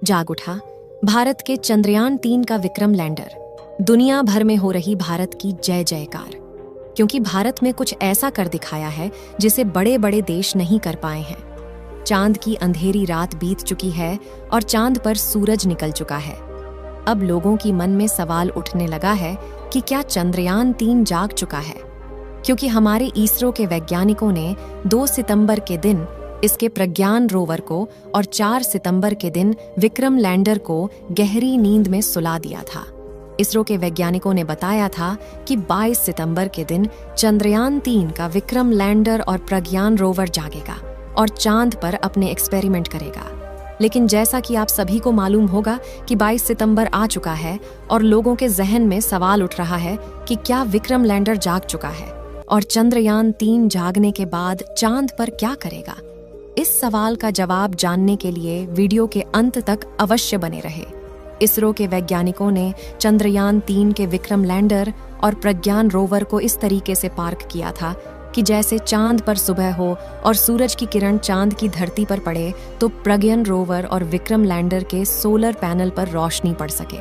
जाग उठा भारत के चंद्रयान-3 का विक्रम लैंडर। दुनिया भर में हो रही भारत की जय जयकार, क्योंकि भारत में कुछ ऐसा कर दिखाया है जिसे बड़े बड़े देश नहीं कर पाए हैं। चांद की अंधेरी रात बीत चुकी है और चांद पर सूरज निकल चुका है। अब लोगों की मन में सवाल उठने लगा है कि क्या चंद्रयान-3 जाग चुका है, क्योंकि हमारे इसरो के वैज्ञानिकों ने 2 सितंबर के दिन इसके प्रज्ञान रोवर को और 4 सितंबर के दिन विक्रम लैंडर को गहरी नींद में सुला दिया था। इसरो के वैज्ञानिकों ने बताया था कि 22 सितंबर के दिन चंद्रयान-3 का विक्रम लैंडर और प्रज्ञान रोवर जागेगा और चांद पर अपने एक्सपेरिमेंट करेगा। लेकिन जैसा कि आप सभी को मालूम होगा कि 22 सितंबर आ चुका है और लोगों के जहन में सवाल उठ रहा है कि क्या विक्रम लैंडर जाग चुका है और चंद्रयान-3 जागने के बाद चांद पर क्या करेगा। इस सवाल का जवाब जानने के लिए वीडियो के अंत तक अवश्य बने रहे। इसरो के वैज्ञानिकों ने चंद्रयान-3 के विक्रम लैंडर और प्रज्ञान रोवर को इस तरीके से पार्क किया था कि जैसे चांद पर सुबह हो और सूरज की किरण चांद की धरती पर पड़े तो प्रज्ञान रोवर और विक्रम लैंडर के सोलर पैनल पर रोशनी पड़ सके,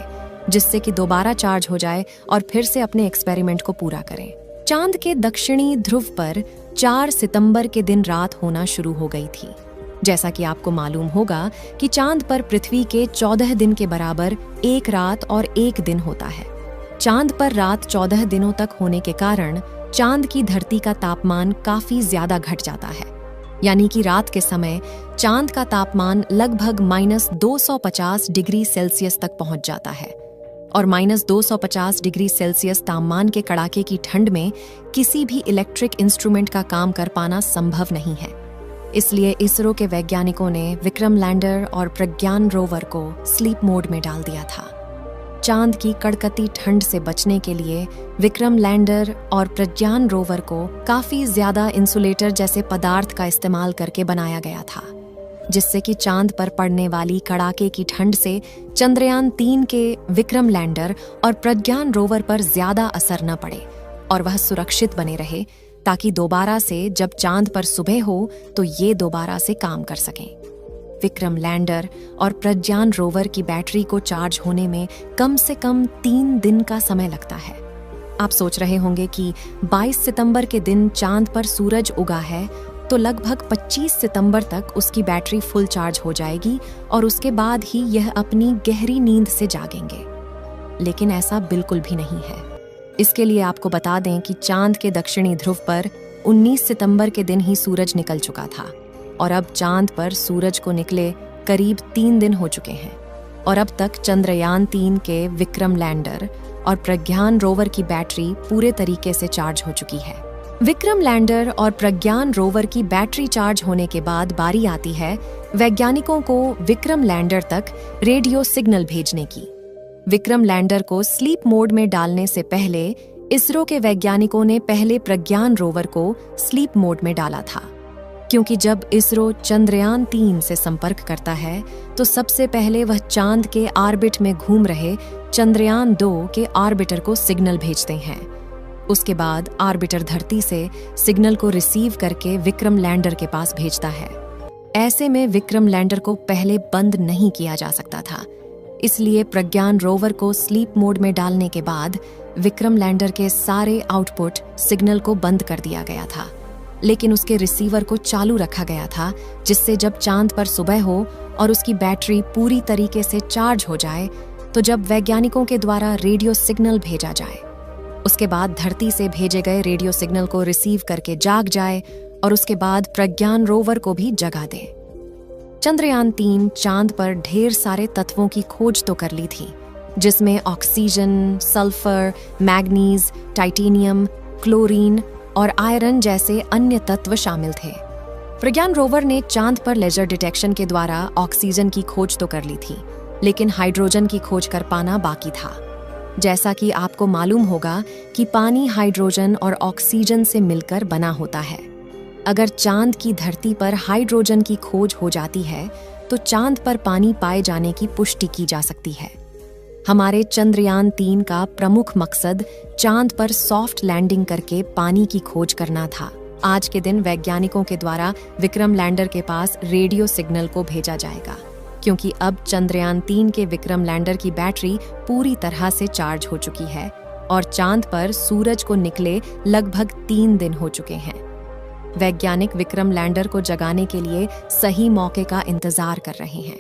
जिससे कि दोबारा चार्ज हो जाए और फिर से अपने एक्सपेरिमेंट को पूरा करें। चांद के दक्षिणी ध्रुव पर 4 सितंबर के दिन रात होना शुरू हो गई थी। जैसा कि आपको मालूम होगा कि चांद पर पृथ्वी के 14 दिन के बराबर एक रात और एक दिन होता है। चांद पर रात 14 दिनों तक होने के कारण चांद की धरती का तापमान काफी ज्यादा घट जाता है, यानी कि रात के समय चांद का तापमान लगभग -250 डिग्री सेल्सियस तक पहुंच जाता है और -250 डिग्री सेल्सियस तापमान के कड़ाके की ठंड में किसी भी इलेक्ट्रिक इंस्ट्रूमेंट का काम कर पाना संभव नहीं है। इसलिए इसरो के वैज्ञानिकों ने विक्रम लैंडर और प्रज्ञान रोवर को स्लीप मोड में डाल दिया था। चांद की कड़कती ठंड से बचने के लिए विक्रम लैंडर और प्रज्ञान रोवर को काफी ज्यादा इंसुलेटर जैसे पदार्थ का इस्तेमाल करके बनाया गया था, जिससे कि चांद पर पड़ने वाली कड़ाके की ठंड से चंद्रयान-3 के विक्रम लैंडर और प्रज्ञान रोवर पर ज्यादा असर न पड़े और वह सुरक्षित बने रहे, ताकि दोबारा से जब चांद पर सुबह हो तो ये दोबारा से काम कर सकें। विक्रम लैंडर और प्रज्ञान रोवर की बैटरी को चार्ज होने में कम से कम 3 दिन का समय लगता है। आप सोच रहे होंगे कि 22 सितंबर के दिन चांद पर सूरज उगा है तो लगभग 25 सितंबर तक उसकी बैटरी फुल चार्ज हो जाएगी और उसके बाद ही यह अपनी गहरी नींद से जागेंगे। लेकिन ऐसा बिल्कुल भी नहीं है। इसके लिए आपको बता दें कि चांद के दक्षिणी ध्रुव पर 19 सितंबर के दिन ही सूरज निकल चुका था और अब चांद पर सूरज को निकले करीब 3 दिन हो चुके हैं और अब तक चंद्रयान-3 के विक्रम लैंडर और प्रज्ञान रोवर की बैटरी पूरे तरीके से चार्ज हो चुकी है। विक्रम लैंडर और प्रज्ञान रोवर की बैटरी चार्ज होने के बाद बारी आती है वैज्ञानिकों को विक्रम लैंडर तक रेडियो सिग्नल भेजने की। विक्रम लैंडर को स्लीप मोड में डालने से पहले इसरो के वैज्ञानिकों ने पहले प्रज्ञान रोवर को स्लीप मोड में डाला था, क्योंकि जब इसरो चंद्रयान-3 से संपर्क करता है तो सबसे पहले वह चांद के ऑर्बिट में घूम रहे चंद्रयान-2 के ऑर्बिटर को सिग्नल भेजते हैं। उसके बाद ऑर्बिटर धरती से सिग्नल को रिसीव करके विक्रम लैंडर के पास भेजता है। ऐसे में विक्रम लैंडर को पहले बंद नहीं किया जा सकता था, इसलिए प्रज्ञान रोवर को स्लीप मोड में डालने के बाद विक्रम लैंडर के सारे आउटपुट सिग्नल को बंद कर दिया गया था, लेकिन उसके रिसीवर को चालू रखा गया था, जिससे जब चांद पर सुबह हो और उसकी बैटरी पूरी तरीके से चार्ज हो जाए तो जब वैज्ञानिकों के द्वारा रेडियो सिग्नल भेजा जाए, उसके बाद धरती से भेजे गए रेडियो सिग्नल को रिसीव करके जाग जाए और उसके बाद प्रज्ञान रोवर को भी जगा दे। चंद्रयान-3 चांद पर ढेर सारे तत्वों की खोज तो कर ली थी, जिसमें oxygen, sulphur, manganese, titanium, chlorine और आयरन जैसे अन्य तत्व शामिल थे। प्रज्ञान रोवर ने चांद पर लेजर डिटेक्शन के द्वारा ऑक्सीजन की खोज तो कर ली थी, लेकिन हाइड्रोजन की खोज कर पाना बाकी था। जैसा कि आपको मालूम होगा कि पानी हाइड्रोजन और ऑक्सीजन से मिलकर बना होता है। अगर चांद की धरती पर हाइड्रोजन की खोज हो जाती है तो चांद पर पानी पाए जाने की पुष्टि की जा सकती है। हमारे चंद्रयान-3 का प्रमुख मकसद चांद पर सॉफ्ट लैंडिंग करके पानी की खोज करना था। आज के दिन वैज्ञानिकों के द्वारा विक्रम लैंडर के पास रेडियो सिग्नल को भेजा जाएगा, क्योंकि अब चंद्रयान 3 के विक्रम लैंडर की बैटरी पूरी तरह से चार्ज हो चुकी है और चांद पर सूरज को निकले लगभग 3 दिन हो चुके हैं। वैज्ञानिक विक्रम लैंडर को जगाने के लिए सही मौके का इंतजार कर रहे हैं,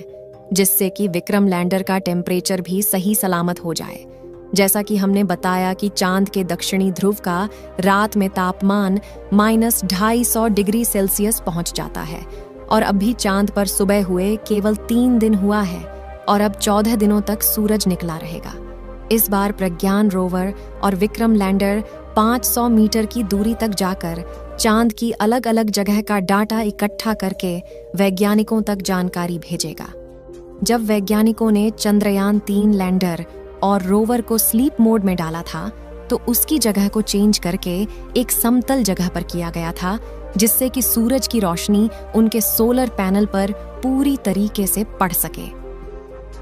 जिससे कि विक्रम लैंडर का टेम्परेचर भी सही सलामत हो जाए। जैसा कि हमने बताया कि चांद के दक्षिणी ध्रुव का रात में तापमान -250 डिग्री सेल्सियस पहुंच जाता है और अभी चांद पर सुबह हुए केवल 3 दिन हुआ है और अब 14 दिनों तक सूरज निकला रहेगा। इस बार प्रज्ञान रोवर और विक्रम लैंडर 500 मीटर की दूरी तक जाकर चांद की अलग अलग जगह का डाटा इकट्ठा करके वैज्ञानिकों तक जानकारी भेजेगा। जब वैज्ञानिकों ने चंद्रयान 3 लैंडर और रोवर को स्लीप मोड में डाला था तो उसकी जगह को चेंज करके एक समतल जगह पर किया गया था, जिससे कि सूरज की रोशनी उनके सोलर पैनल पर पूरी तरीके से पड़ सके।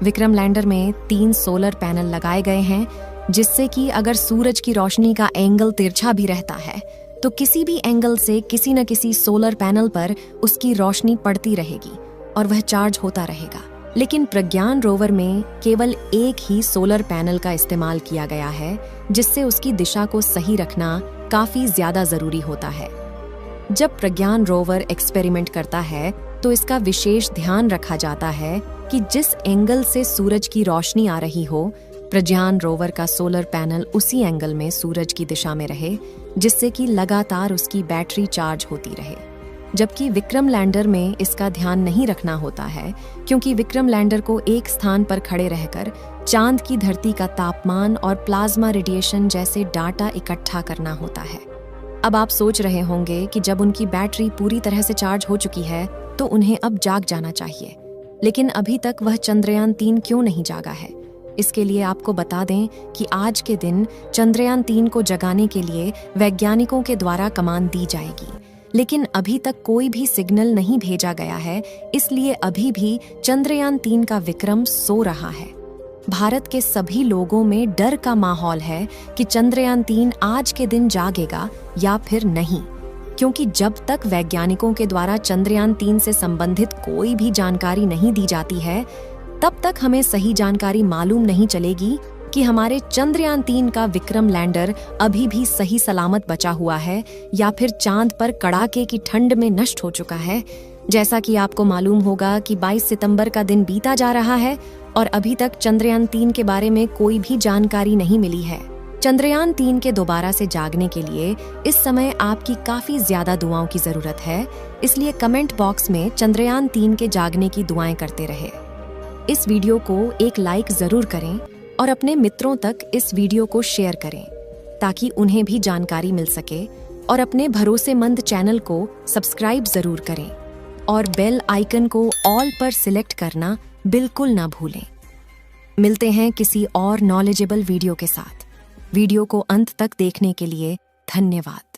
विक्रम लैंडर में 3 सोलर पैनल लगाए गए हैं, जिससे कि अगर सूरज की रोशनी का एंगल तिरछा भी रहता है तो किसी भी एंगल से किसी न किसी सोलर पैनल पर उसकी रोशनी पड़ती रहेगी और वह चार्ज होता रहेगा। लेकिन प्रज्ञान रोवर में केवल एक ही सोलर पैनल का इस्तेमाल किया गया है, जिससे उसकी दिशा को सही रखना काफी ज्यादा जरूरी होता है। जब प्रज्ञान रोवर एक्सपेरिमेंट करता है तो इसका विशेष ध्यान रखा जाता है कि जिस एंगल से सूरज की रोशनी आ रही हो, प्रज्ञान रोवर का सोलर पैनल उसी एंगल में सूरज की दिशा में रहे, जिससे कि लगातार उसकी बैटरी चार्ज होती रहे। जबकि विक्रम लैंडर में इसका ध्यान नहीं रखना होता है, क्योंकि विक्रम लैंडर को एक स्थान पर खड़े रहकर चांद की धरती का तापमान और प्लाज्मा रेडिएशन जैसे डाटा इकट्ठा करना होता है। अब आप सोच रहे होंगे कि जब उनकी बैटरी पूरी तरह से चार्ज हो चुकी है तो उन्हें अब जाग जाना चाहिए, लेकिन अभी तक वह चंद्रयान 3 क्यों नहीं जागा है? इसके लिए आपको बता दें कि आज के दिन चंद्रयान 3 को जगाने के लिए वैज्ञानिकों के द्वारा कमांड दी जाएगी, लेकिन अभी तक कोई भी सिग्नल नहीं भेजा गया है, इसलिए अभी भी चंद्रयान 3 का विक्रम सो रहा है। भारत के सभी लोगों में डर का माहौल है कि चंद्रयान 3 आज के दिन जागेगा या फिर नहीं, क्योंकि जब तक वैज्ञानिकों के द्वारा चंद्रयान 3 से संबंधित कोई भी जानकारी नहीं दी जाती है, तब तक हमें सही जानकारी मालूम नहीं चलेगी कि हमारे चंद्रयान 3 का विक्रम लैंडर अभी भी सही सलामत बचा हुआ है या फिर चांद पर कड़ाके की ठंड में नष्ट हो चुका है। जैसा कि आपको मालूम होगा कि 22 सितंबर का दिन बीता जा रहा है और अभी तक चंद्रयान 3 के बारे में कोई भी जानकारी नहीं मिली है। चंद्रयान 3 के दोबारा से जागने के लिए इस समय आपकी काफी ज्यादा दुआओं की जरूरत है, इसलिए कमेंट बॉक्स में चंद्रयान 3 के जागने की दुआएं करते रहे। इस वीडियो को एक लाइक जरूर करें और अपने मित्रों तक इस वीडियो को शेयर करें ताकि उन्हें भी जानकारी मिल सके, और अपने भरोसेमंद चैनल को सब्सक्राइब जरूर करें और बेल आइकन को ऑल पर सिलेक्ट करना बिल्कुल ना भूलें। मिलते हैं किसी और नॉलेजेबल वीडियो के साथ। वीडियो को अंत तक देखने के लिए धन्यवाद।